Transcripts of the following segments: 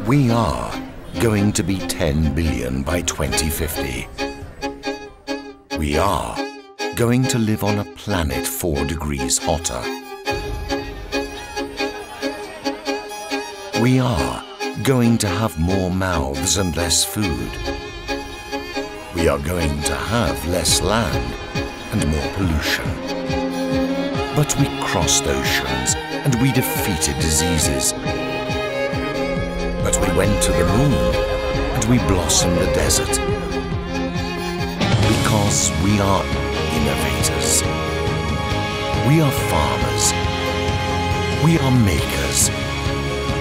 We are going to be 10 billion by 2050. We are going to live on a planet 4 degrees hotter. We are going to have more mouths and less food. We are going to have less land and more pollution. But we crossed oceans and we defeated diseases. But we went to the moon and we blossomed the desert. Because we are innovators. We are farmers. We are makers.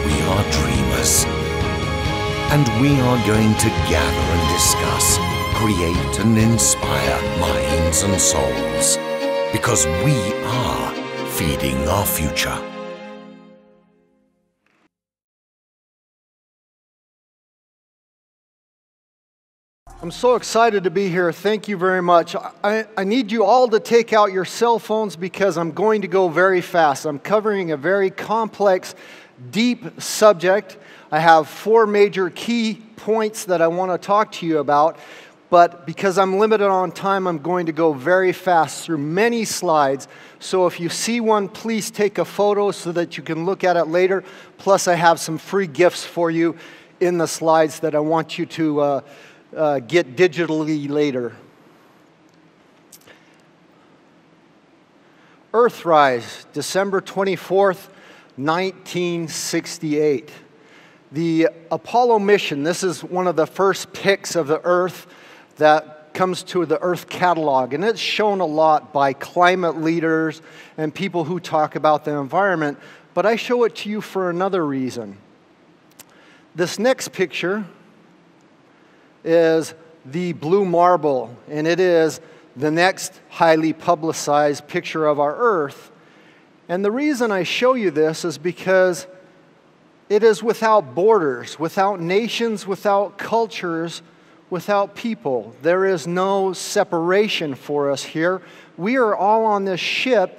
We are dreamers. And we are going to gather and discuss, create and inspire minds and souls. Because we are feeding our future. I'm so excited to be here. Thank you very much. I need you all to take out your cell phones because I'm going to go very fast. I'm covering a very complex, deep subject. I have 4 major key points that I want to talk to you about, but because I'm limited on time, I'm going to go very fast through many slides. So if you see one, please take a photo so that you can look at it later. Plus, I have some free gifts for you in the slides that I want you to get digitally later. Earthrise, December 24th, 1968. The Apollo mission, this is one of the first pics of the Earth that comes to the Earth catalog, and it's shown a lot by climate leaders and people who talk about the environment, but I show it to you for another reason. This next picture is the blue marble, and it is the next highly publicized picture of our Earth. And the reason I show you this is because it is without borders, without nations, without cultures, without people. There is no separation for us here. We are all on this ship,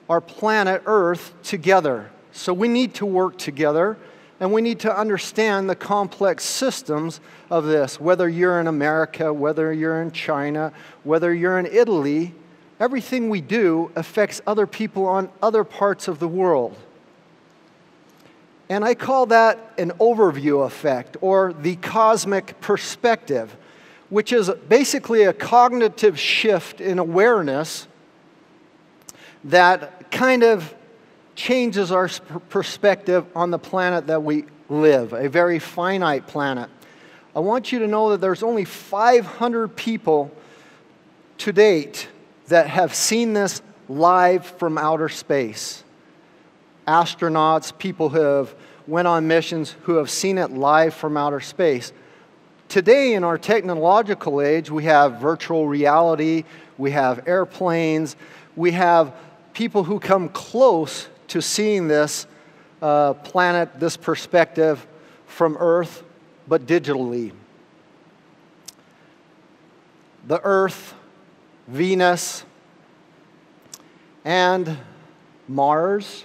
our planet Earth, together. So we need to work together. And we need to understand the complex systems of this. Whether you're in America, whether you're in China, whether you're in Italy, everything we do affects other people on other parts of the world. And I call that an overview effect, or the cosmic perspective, which is basically a cognitive shift in awareness that kind of changes our perspective on the planet that we live, a very finite planet. I want you to know that there's only 500 people to date that have seen this live from outer space. Astronauts, people who have went on missions who have seen it live from outer space. Today in our technological age, we have virtual reality, we have airplanes, we have people who come close to seeing this planet, this perspective from Earth, but digitally. The Earth, Venus, and Mars,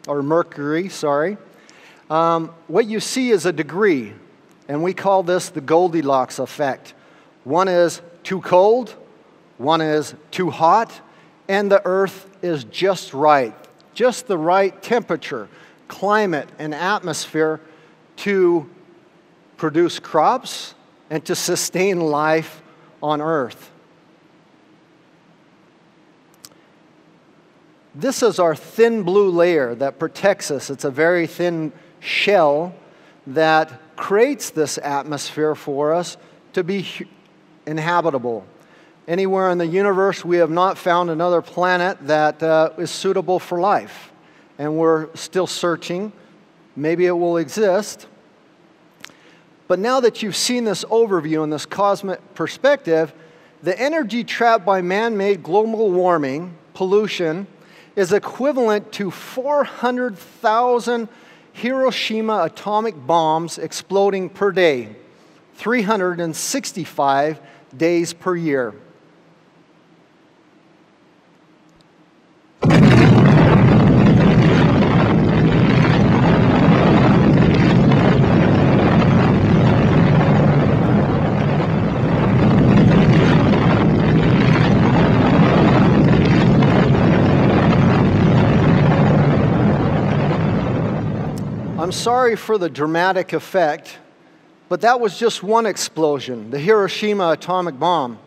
or Mercury, sorry. What you see is a degree, and we call this the Goldilocks effect. One is too cold, one is too hot, and the Earth is just right, just the right temperature, climate, and atmosphere to produce crops and to sustain life on Earth. This is our thin blue layer that protects us. It's a very thin shell that creates this atmosphere for us to be inhabitable. Anywhere in the universe, we have not found another planet that is suitable for life. And we're still searching. Maybe it will exist. But now that you've seen this overview and this cosmic perspective, the energy trapped by man-made global warming, pollution, is equivalent to 400,000 Hiroshima atomic bombs exploding per day, 365 days per year. I'm sorry for the dramatic effect, but that was just one explosion, the Hiroshima atomic bomb.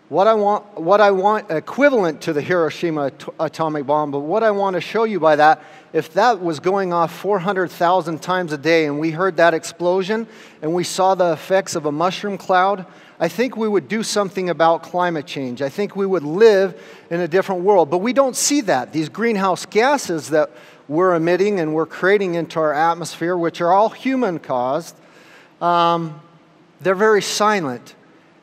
What I want equivalent to the Hiroshima atomic bomb, but what I want to show you by that, if that was going off 400,000 times a day and we heard that explosion and we saw the effects of a mushroom cloud, I think we would do something about climate change. I think we would live in a different world, but we don't see that. These greenhouse gases that we're emitting and we're creating into our atmosphere, which are all human-caused, they're very silent.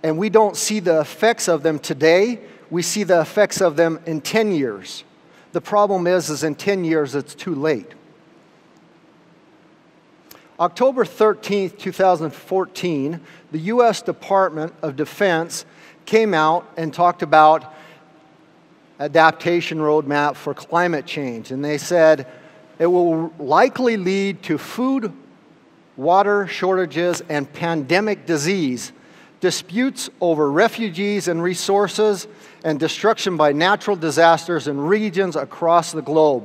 And we don't see the effects of them today. We see the effects of them in 10 years. The problem is in 10 years, it's too late. October 13th, 2014, the U.S. Department of Defense came out and talked about adaptation roadmap for climate change. And they said it will likely lead to food, water shortages, and pandemic disease, disputes over refugees and resources, and destruction by natural disasters in regions across the globe.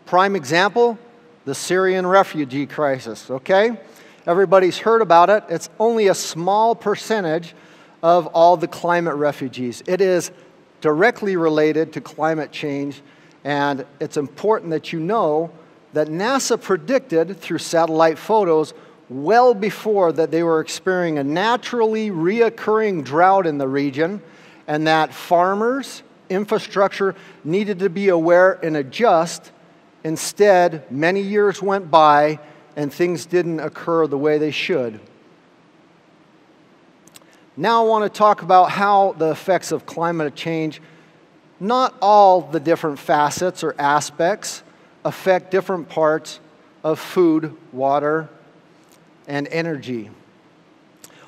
Prime example, the Syrian refugee crisis, okay? Everybody's heard about it. It's only a small percentage of all the climate refugees. It is directly related to climate change, and it's important that you know that NASA predicted through satellite photos well before that they were experiencing a naturally reoccurring drought in the region, and that farmers, infrastructure needed to be aware and adjust. Instead, many years went by and things didn't occur the way they should. Now I want to talk about how the effects of climate change, not all the different facets or aspects, affect different parts of food, water, and energy.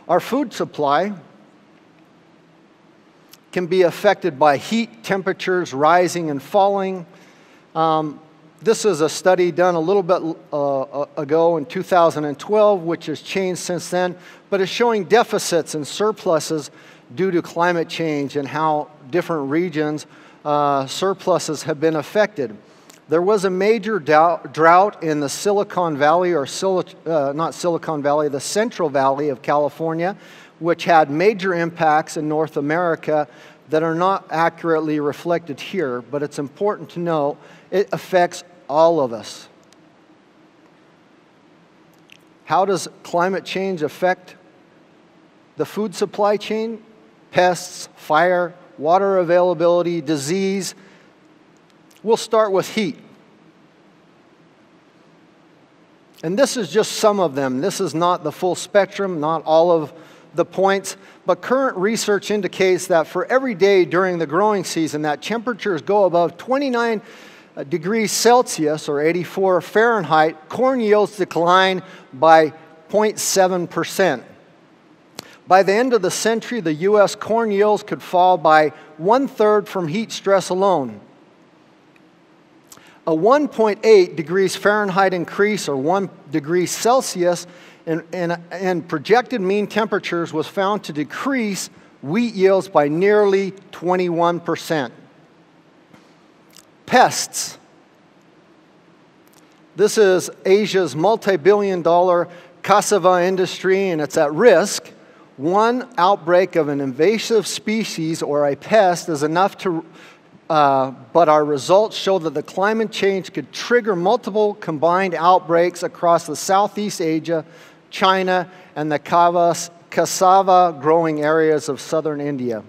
Our food supply can be affected by heat, temperatures rising and falling. This is a study done a little bit ago in 2012, which has changed since then, but it's showing deficits and surpluses due to climate change and how different regions' surpluses have been affected. There was a major drought in the Silicon Valley, or not Silicon Valley, the Central Valley of California, which had major impacts in North America that are not accurately reflected here, but it's important to know it affects all of us. How does climate change affect the food supply chain? Pests, fire, water availability, disease. We'll start with heat. And this is just some of them. This is not the full spectrum, not all of the points, but current research indicates that for every day during the growing season that temperatures go above 29 degrees Celsius or 84 Fahrenheit, corn yields decline by 0.7%. By the end of the century, the U.S. corn yields could fall by 1/3 from heat stress alone. A 1.8 degrees Fahrenheit increase, or 1 degree Celsius, in projected mean temperatures was found to decrease wheat yields by nearly 21%. Pests. This is Asia's multi-billion-dollar cassava industry, and it's at risk. One outbreak of an invasive species or a pest is enough to but our results show that the climate change could trigger multiple combined outbreaks across the Southeast Asia, China, and the cassava growing areas of southern India.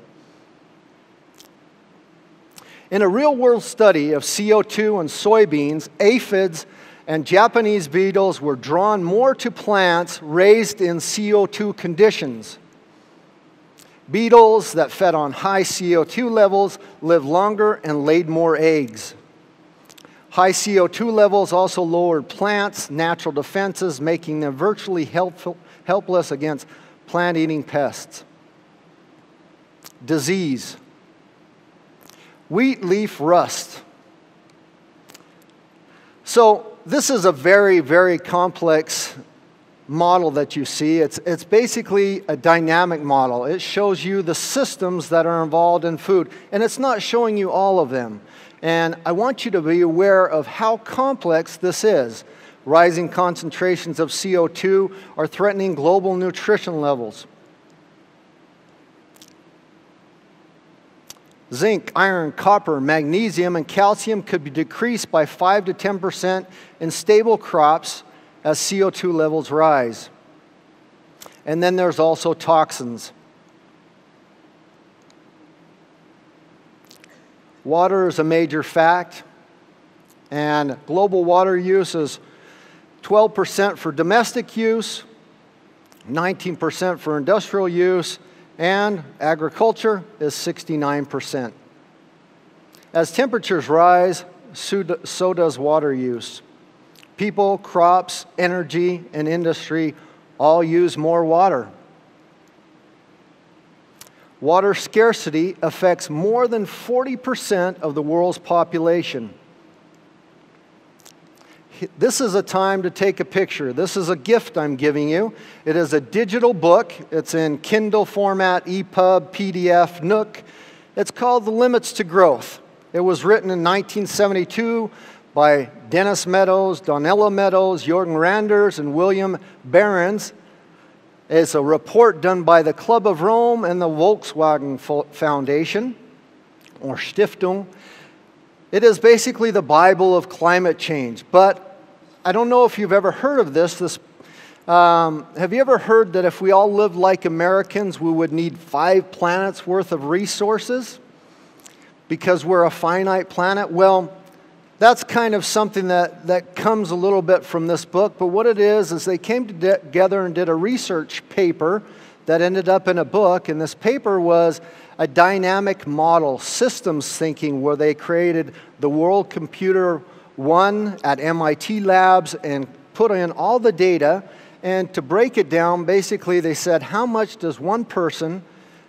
In a real-world study of CO2 and soybeans, aphids and Japanese beetles were drawn more to plants raised in CO2 conditions. Beetles that fed on high CO2 levels lived longer and laid more eggs. High CO2 levels also lowered plants' natural defenses, making them virtually helpless against plant-eating pests. Disease. Wheat leaf rust. So this is a very, very complex model that you see. It's basically a dynamic model. It shows you the systems that are involved in food, and it's not showing you all of them. And I want you to be aware of how complex this is. Rising concentrations of CO2 are threatening global nutrition levels. Zinc, iron, copper, magnesium, and calcium could be decreased by 5 to 10% in stable crops as CO2 levels rise. And then there's also toxins. Water is a major fact, and global water use is 12% for domestic use, 19% for industrial use, and agriculture is 69%. As temperatures rise, so does water use. People, crops, energy, and industry all use more water. Water scarcity affects more than 40% of the world's population. This is a time to take a picture. This is a gift I'm giving you. It is a digital book. It's in Kindle format, EPUB, PDF, Nook. It's called The Limits to Growth. It was written in 1972 by Dennis Meadows, Donella Meadows, Jorgen Randers, and William Behrens. It's a report done by the Club of Rome and the Volkswagen Foundation, or Stiftung. It is basically the Bible of climate change. But I don't know if you've ever heard of this. Have you ever heard that if we all lived like Americans, we would need 5 planets worth of resources because we're a finite planet? Well, that's kind of something that comes a little bit from this book. But what it is they came together and did a research paper that ended up in a book. And this paper was a dynamic model, systems thinking, where they created the World Computer 1 at MIT Labs and put in all the data. And to break it down, basically they said, how much does one person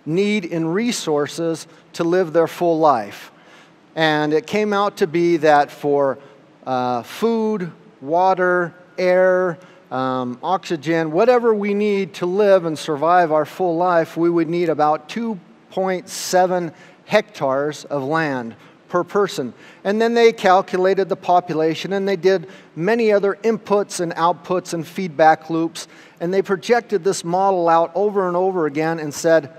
need in resources to live their full life? And it came out to be that for food, water, air, oxygen, whatever we need to live and survive our full life, we would need about 2.7 hectares of land per person. And then they calculated the population, and they did many other inputs and outputs and feedback loops, and they projected this model out over and over again and said,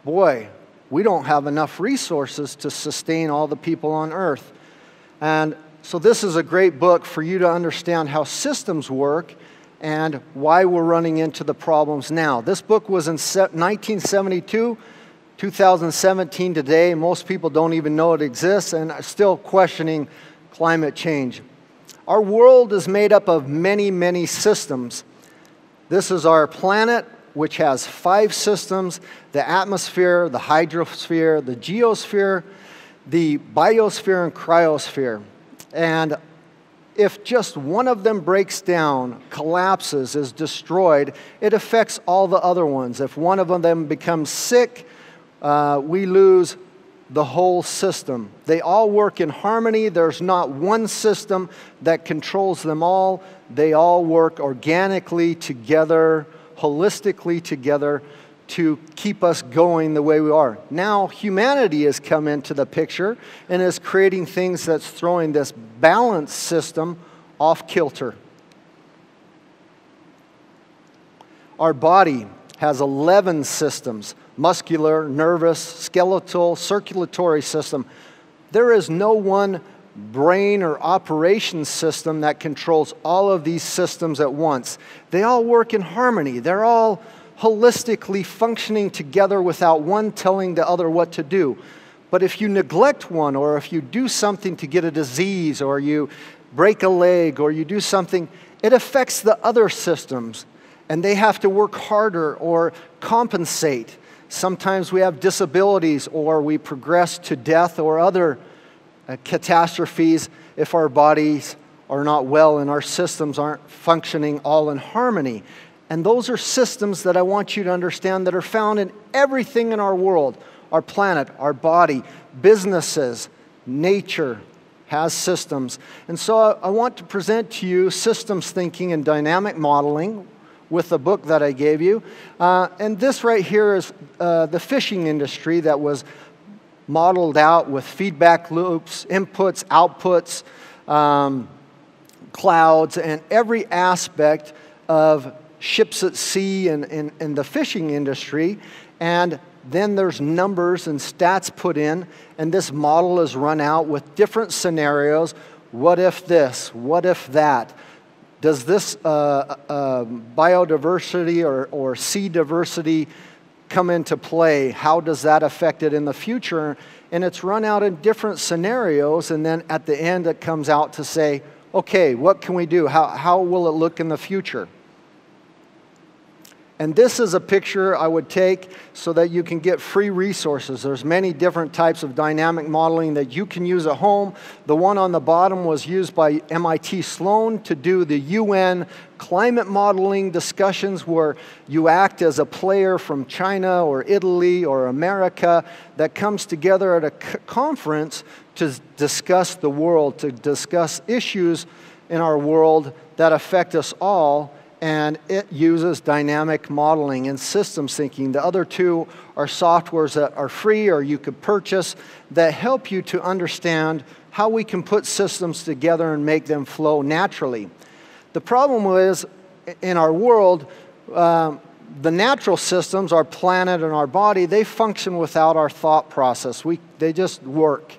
boy, we don't have enough resources to sustain all the people on Earth. And so this is a great book for you to understand how systems work and why we're running into the problems now. This book was in 1972, 2017 today. Most people don't even know it exists and are still questioning climate change. Our world is made up of many, many systems. This is our planet, which has 5 systems: the atmosphere, the hydrosphere, the geosphere, the biosphere, and cryosphere. And if just one of them breaks down, collapses, is destroyed, it affects all the other ones. If one of them becomes sick, we lose the whole system. They all work in harmony. There's not one system that controls them all. They all work organically together, holistically together, to keep us going the way we are. Now humanity has come into the picture and is creating things that's throwing this balanced system off kilter. Our body has 11 systems: muscular, nervous, skeletal, circulatory system. There is no one brain or operation system that controls all of these systems at once. They all work in harmony. They're all holistically functioning together without one telling the other what to do. But if you neglect one, or if you do something to get a disease, or you break a leg, or you do something, it affects the other systems, and they have to work harder or compensate. Sometimes we have disabilities, or we progress to death or other catastrophes if our bodies are not well and our systems aren't functioning all in harmony. And those are systems that I want you to understand that are found in everything in our world: our planet, our body, businesses, nature has systems. And so I want to present to you systems thinking and dynamic modeling with the book that I gave you. And this right here is the fishing industry that was modeled out with feedback loops, inputs, outputs, clouds, and every aspect of ships at sea and in the fishing industry. And then there's numbers and stats put in, and this model is run out with different scenarios. What if this? What if that? Does this biodiversity or sea diversity come into play? How does that affect it in the future? And it's run out in different scenarios, and then at the end it comes out to say, okay, what can we do? How will it look in the future? And this is a picture I would take so that you can get free resources. There's many different types of dynamic modeling that you can use at home. The one on the bottom was used by MIT Sloan to do the UN climate modeling discussions, where you act as a player from China or Italy or America that comes together at a conference to discuss the world, to discuss issues in our world that affect us all. And it uses dynamic modeling and systems thinking. The other two are softwares that are free or you could purchase that help you to understand how we can put systems together and make them flow naturally. The problem is, in our world, the natural systems, our planet and our body, they function without our thought process. They just work.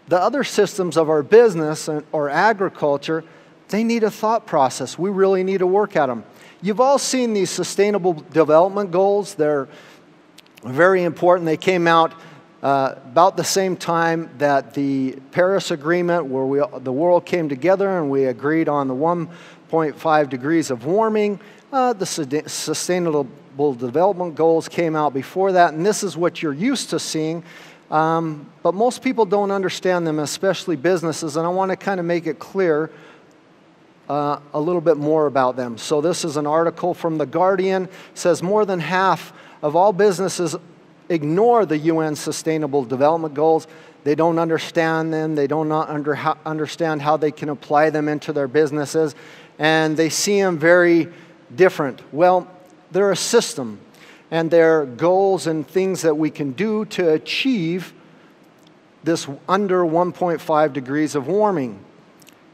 The other systems of our business or agriculture, they need a thought process. We really need to work at them. You've all seen these sustainable development goals. They're very important. They came out about the same time that the Paris Agreement, where the world came together and we agreed on the 1.5 degrees of warming. The Sustainable Development Goals came out before that, and this is what you're used to seeing. But most people don't understand them, especially businesses, and I want to kind of make it clear a little bit more about them. So this is an article from The Guardian. It says more than half of all businesses ignore the UN Sustainable Development Goals. They don't understand them. They don't understand how they can apply them into their businesses. And they see them very different. Well, they're a system. And they're goals and things that we can do to achieve this under 1.5 degrees of warming.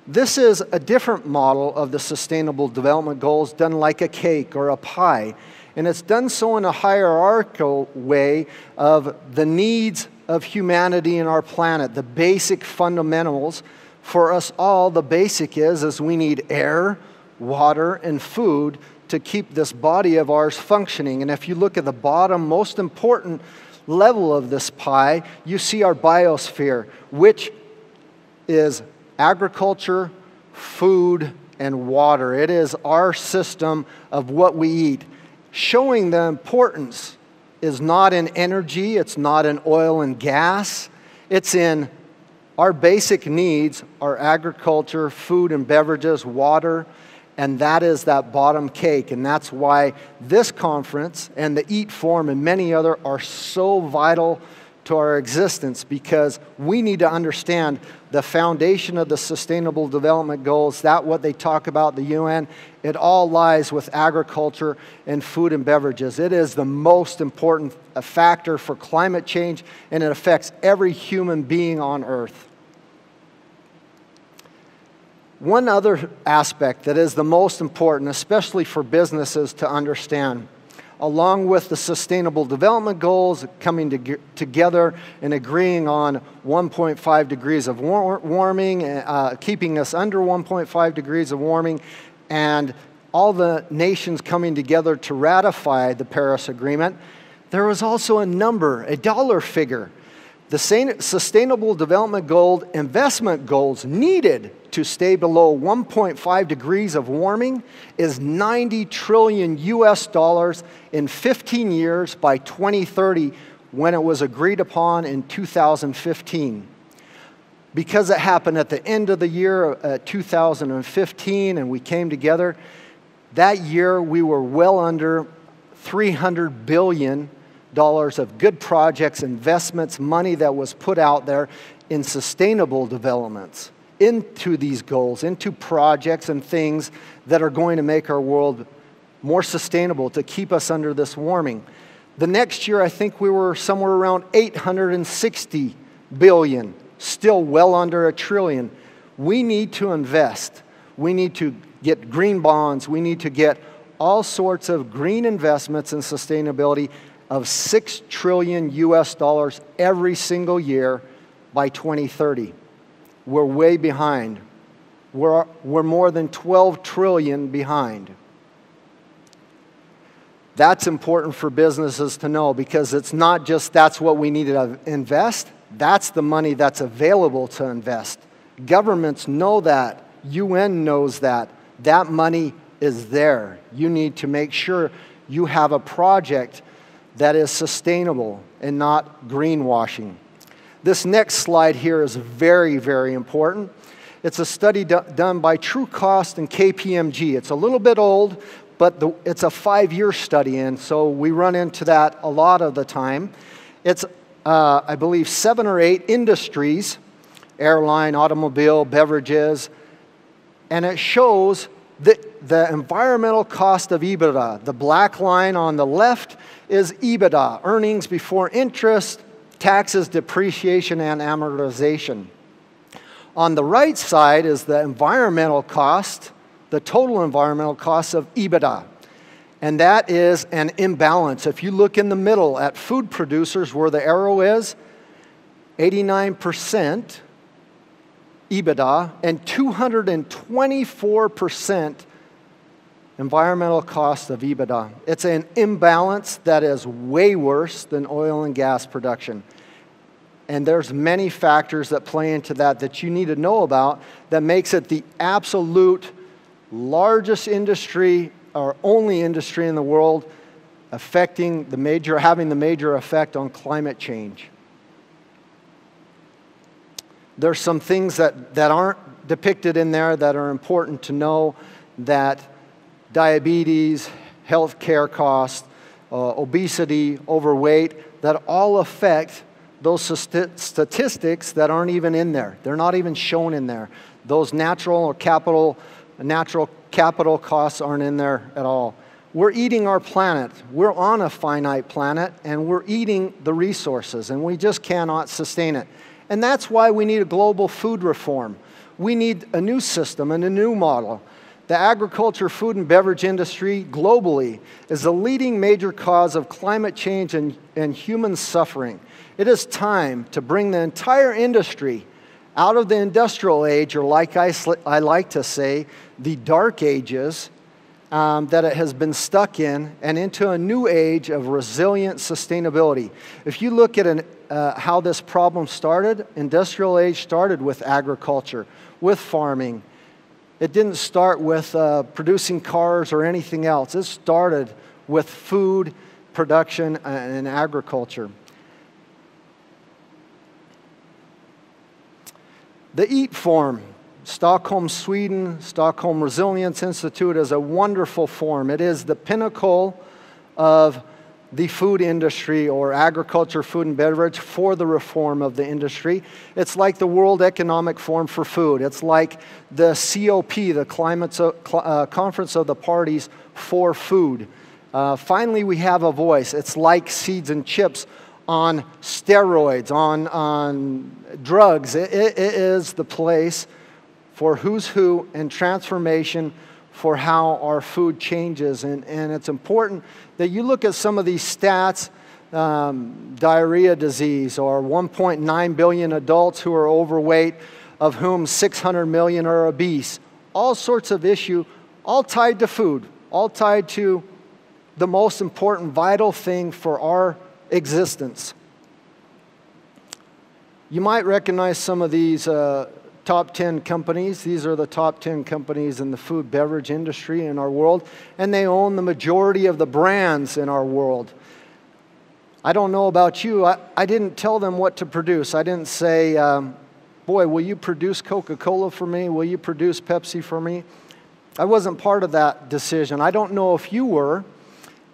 This is a different model of the Sustainable Development Goals, done like a cake or a pie. And it's done so in a hierarchical way of the needs of humanity and our planet, the basic fundamentals. For us all, the basic is we need air, water, and food to keep this body of ours functioning. And if you look at the bottom, most important level of this pie, you see our biosphere, which is agriculture, food, and water. It is our system of what we eat. Showing the importance is not in energy, it's not in oil and gas, it's in our basic needs, our agriculture, food and beverages, water, and that is that bottom cake. And that's why this conference and the EAT Forum and many other are so vital to our existence, because we need to understand the foundation of the Sustainable Development Goals, that what they talk about, the UN, it all lies with agriculture and food and beverages. It is the most important factor for climate change, and it affects every human being on Earth. One other aspect that is the most important, especially for businesses to understand, along with the Sustainable Development Goals coming together and agreeing on 1.5 degrees of warming, keeping us under 1.5 degrees of warming, and all the nations coming together to ratify the Paris Agreement, there was also a number, a dollar figure. The Sustainable Development Goal investment goals needed to stay below 1.5 degrees of warming is $90 trillion in 15 years by 2030, when it was agreed upon in 2015. Because it happened at the end of the year 2015 and we came together, that year we were well under $300 billion of good projects, investments, money that was put out there in sustainable developments, into these goals, into projects and things that are going to make our world more sustainable, to keep us under this warming. The next year, I think we were somewhere around 860 billion, still well under $1 trillion. We need to invest. We need to get green bonds. We need to get all sorts of green investments in sustainability of $6 trillion US every single year by 2030. We're way behind. We're more than 12 trillion behind. That's important for businesses to know, because it's not just that's what we need to invest. That's the money that's available to invest. Governments know that. UN knows that. That money is there. You need to make sure you have a project that is sustainable and not greenwashing. This next slide here is very, very important. It's a study done by True Cost and KPMG. It's a little bit old, but it's a 5-year study, and so we run into that a lot of the time. It's, I believe, 7 or 8 industries, airline, automobile, beverages, and it shows the environmental cost of EBITDA. The black line on the left is EBITDA, earnings before interest, taxes, depreciation, and amortization. On the right side is the environmental cost, the total environmental cost of EBITDA. And that is an imbalance. If you look in the middle at food producers where the arrow is, 89% EBITDA and 224% environmental cost of EBITDA. It's an imbalance that is way worse than oil and gas production. And there's many factors that play into that you need to know about that makes it the absolute largest industry or only industry in the world having the major effect on climate change. There's some things that aren't depicted in there that are important to know, that diabetes, health care costs, obesity, overweight, that all affect those statistics that aren't even in there. They're not even shown in there. Those natural capital costs aren't in there at all. We're eating our planet. We're on a finite planet, and we're eating the resources, and we just cannot sustain it. And that's why we need a global food reform. We need a new system and a new model. The agriculture, food, and beverage industry globally is the leading major cause of climate change and human suffering. It is time to bring the entire industry out of the industrial age, or like I like to say, the dark ages that it has been stuck in, and into a new age of resilient sustainability. If you look at how this problem started, industrial age started with agriculture, with farming. It didn't start with producing cars or anything else. It started with food production and agriculture. The EAT form, Stockholm, Sweden, Stockholm Resilience Institute, is a wonderful form. It is the pinnacle of the food industry, or agriculture, food, and beverage, for the reform of the industry. It's like the World Economic Forum for food. It's like the COP, the Conference of the Parties for Food. Finally, we have a voice. It's like Seeds and Chips on steroids, on drugs. It is the place for who's who and transformation for how our food changes. And it's important that you look at some of these stats, diarrhea disease, or 1.9 billion adults who are overweight, of whom 600 million are obese. All sorts of issue, all tied to food, all tied to the most important, vital thing for our existence. You might recognize some of these top 10 companies. These are the top 10 companies in the food beverage industry in our world, and they own the majority of the brands in our world. I don't know about you. I didn't tell them what to produce. I didn't say, boy, will you produce Coca-Cola for me? Will you produce Pepsi for me? I wasn't part of that decision. I don't know if you were,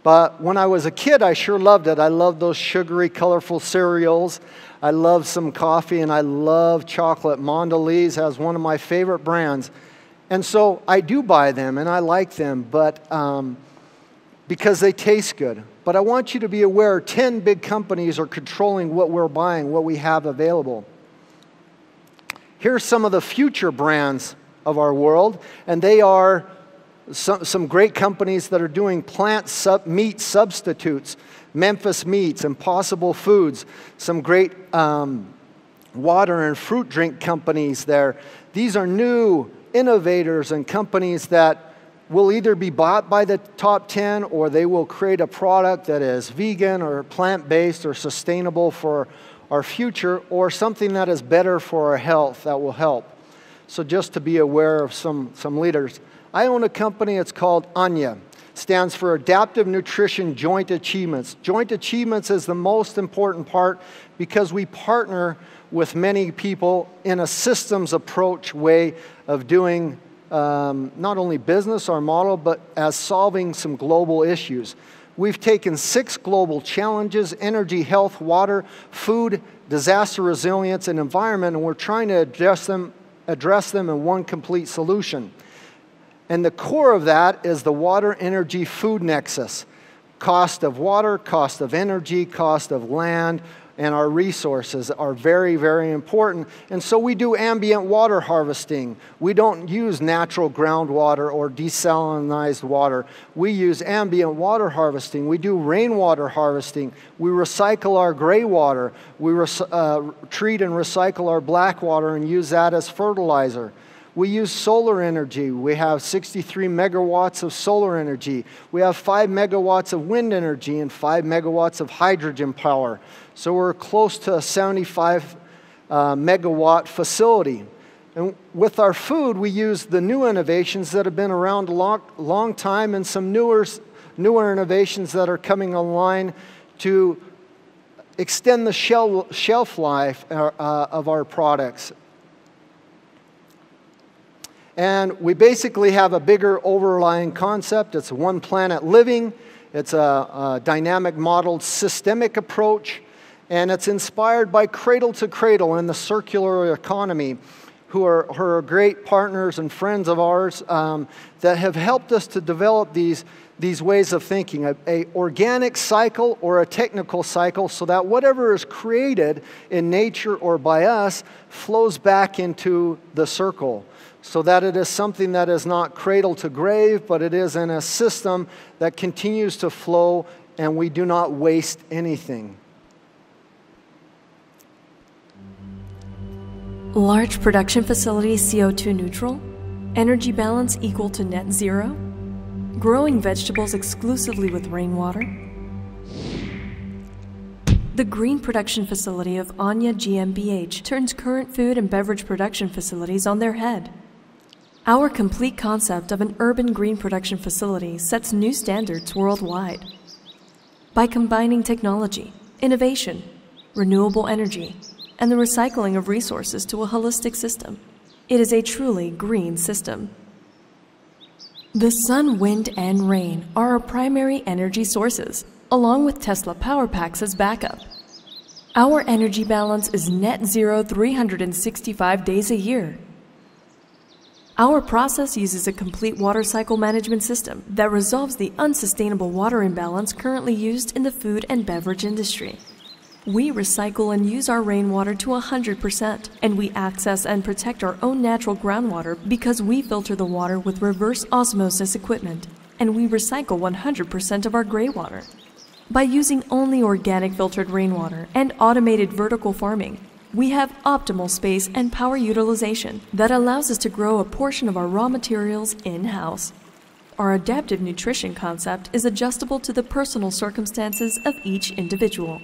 but when I was a kid, I sure loved it. I loved those sugary, colorful cereals. I love some coffee, and I love chocolate. Mondelez has one of my favorite brands. And so I do buy them, and I like them, but because they taste good. But I want you to be aware 10 big companies are controlling what we're buying, what we have available. Here's some of the future brands of our world, and they are some great companies that are doing meat substitutes. Memphis Meats, Impossible Foods, some great water and fruit drink companies there. These are new innovators and companies that will either be bought by the top 10 or they will create a product that is vegan or plant-based or sustainable for our future, or something that is better for our health that will help. So just to be aware of some leaders. I own a company, it's called ANJA. Stands for Adaptive Nutrition Joint Achievements. Joint Achievements is the most important part because we partner with many people in a systems approach way of doing not only business, our model, but as solving some global issues. We've taken 6 global challenges: energy, health, water, food, disaster resilience, and environment, and we're trying to address them in one complete solution. And the core of that is the water, energy, food nexus. Cost of water, cost of energy, cost of land, and our resources are very, very important. And so we do ambient water harvesting. We don't use natural groundwater or desalinized water. We use ambient water harvesting. We do rainwater harvesting. We recycle our gray water. We treat and recycle our black water and use that as fertilizer. We use solar energy. We have 63 megawatts of solar energy. We have 5 megawatts of wind energy and 5 megawatts of hydrogen power. So we're close to a 75 megawatt facility. And with our food, we use the new innovations that have been around a long time and some newer innovations that are coming online to extend the shelf life of our products. And we basically have a bigger overlying concept. It's one planet living. It's a dynamic modeled systemic approach. And it's inspired by Cradle to Cradle and the circular economy, who are great partners and friends of ours that have helped us to develop these ways of thinking, a organic cycle or a technical cycle, so that whatever is created in nature or by us flows back into the circle, so that it is something that is not cradle to grave, but it is in a system that continues to flow and we do not waste anything. Large production facilities CO2 neutral, energy balance equal to net zero, growing vegetables exclusively with rainwater. The green production facility of ANJA GmbH turns current food and beverage production facilities on their head. Our complete concept of an urban green production facility sets new standards worldwide. By combining technology, innovation, renewable energy, and the recycling of resources to a holistic system, it is a truly green system. The sun, wind, and rain are our primary energy sources, along with Tesla power packs as backup. Our energy balance is net zero 365 days a year. Our process uses a complete water cycle management system that resolves the unsustainable water imbalance currently used in the food and beverage industry. We recycle and use our rainwater to 100%, and we access and protect our own natural groundwater because we filter the water with reverse osmosis equipment, and we recycle 100% of our gray water. By using only organic filtered rainwater and automated vertical farming, we have optimal space and power utilization that allows us to grow a portion of our raw materials in-house. Our adaptive nutrition concept is adjustable to the personal circumstances of each individual.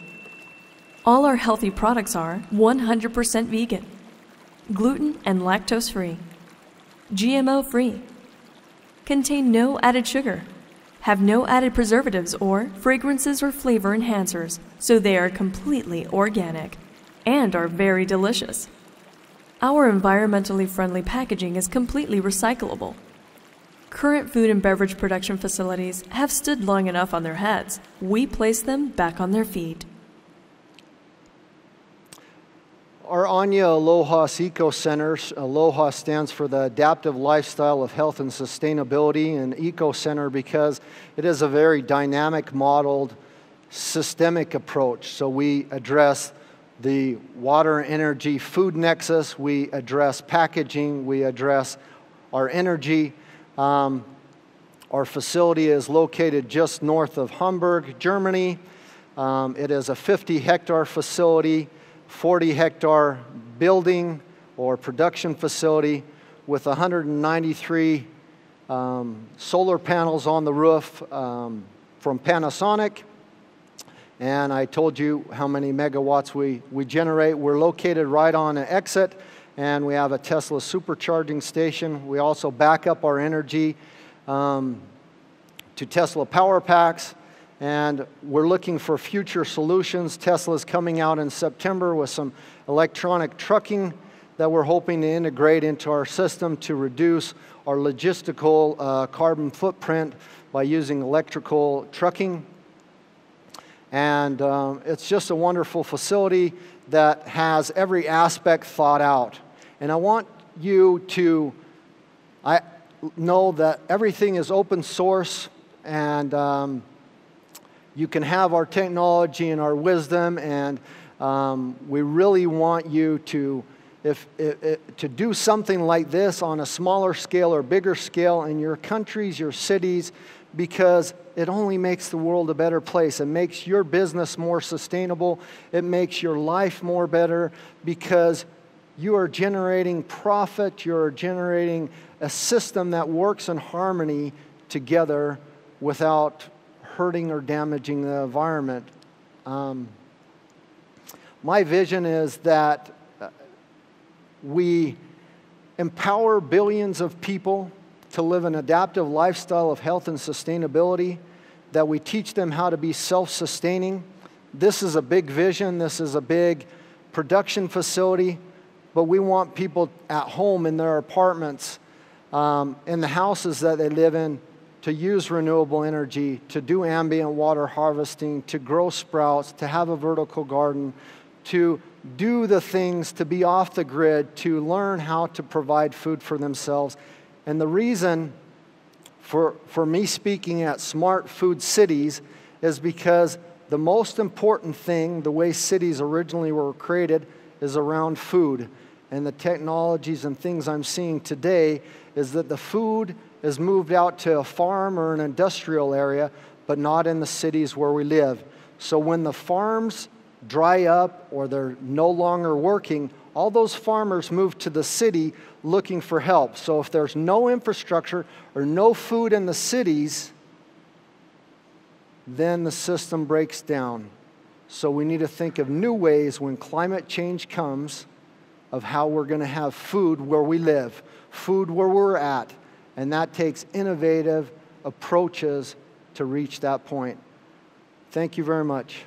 All our healthy products are 100% vegan, gluten and lactose-free, GMO-free, contain no added sugar, have no added preservatives or fragrances or flavor enhancers, so they are completely organic, and are very delicious. Our environmentally friendly packaging is completely recyclable. Current food and beverage production facilities have stood long enough on their heads. We place them back on their feet. Our ANJA Aloha Eco Centers, Aloha stands for the Adaptive Lifestyle of Health and Sustainability, and Eco Center because it is a very dynamic modeled systemic approach. So we address the water, energy, food nexus. We address packaging. We address our energy. Our facility is located just north of Hamburg, Germany. It is a 50-hectare facility, 40-hectare building or production facility with 193 solar panels on the roof from Panasonic. And I told you how many megawatts we generate. We're located right on an exit, and we have a Tesla supercharging station. We also back up our energy to Tesla power packs, and we're looking for future solutions. Tesla's coming out in September with some electronic trucking that we're hoping to integrate into our system to reduce our logistical carbon footprint by using electrical trucking. And it's just a wonderful facility that has every aspect thought out. And I want you to know that everything is open source, and you can have our technology and our wisdom, and we really want you to to do something like this on a smaller scale or bigger scale in your countries, your cities, because it only makes the world a better place. It makes your business more sustainable. It makes your life more better because you are generating profit. You're generating a system that works in harmony together without hurting or damaging the environment. My vision is that we empower billions of people to live an adaptive lifestyle of health and sustainability, that we teach them how to be self-sustaining. This is a big vision. This is a big production facility, but we want people at home in their apartments, in the houses that they live in, to use renewable energy, to do ambient water harvesting, to grow sprouts, to have a vertical garden, to do the things, to be off the grid, to learn how to provide food for themselves. And the reason for me speaking at Smart Food Cities is because the most important thing, the way cities originally were created, is around food. And the technologies and things I'm seeing today is that the food is moved out to a farm or an industrial area, but not in the cities where we live. So when the farms dry up or they're no longer working, all those farmers move to the city looking for help. So if there's no infrastructure or no food in the cities, then the system breaks down. So we need to think of new ways when climate change comes of how we're going to have food where we live, food where we're at. And that takes innovative approaches to reach that point. Thank you very much.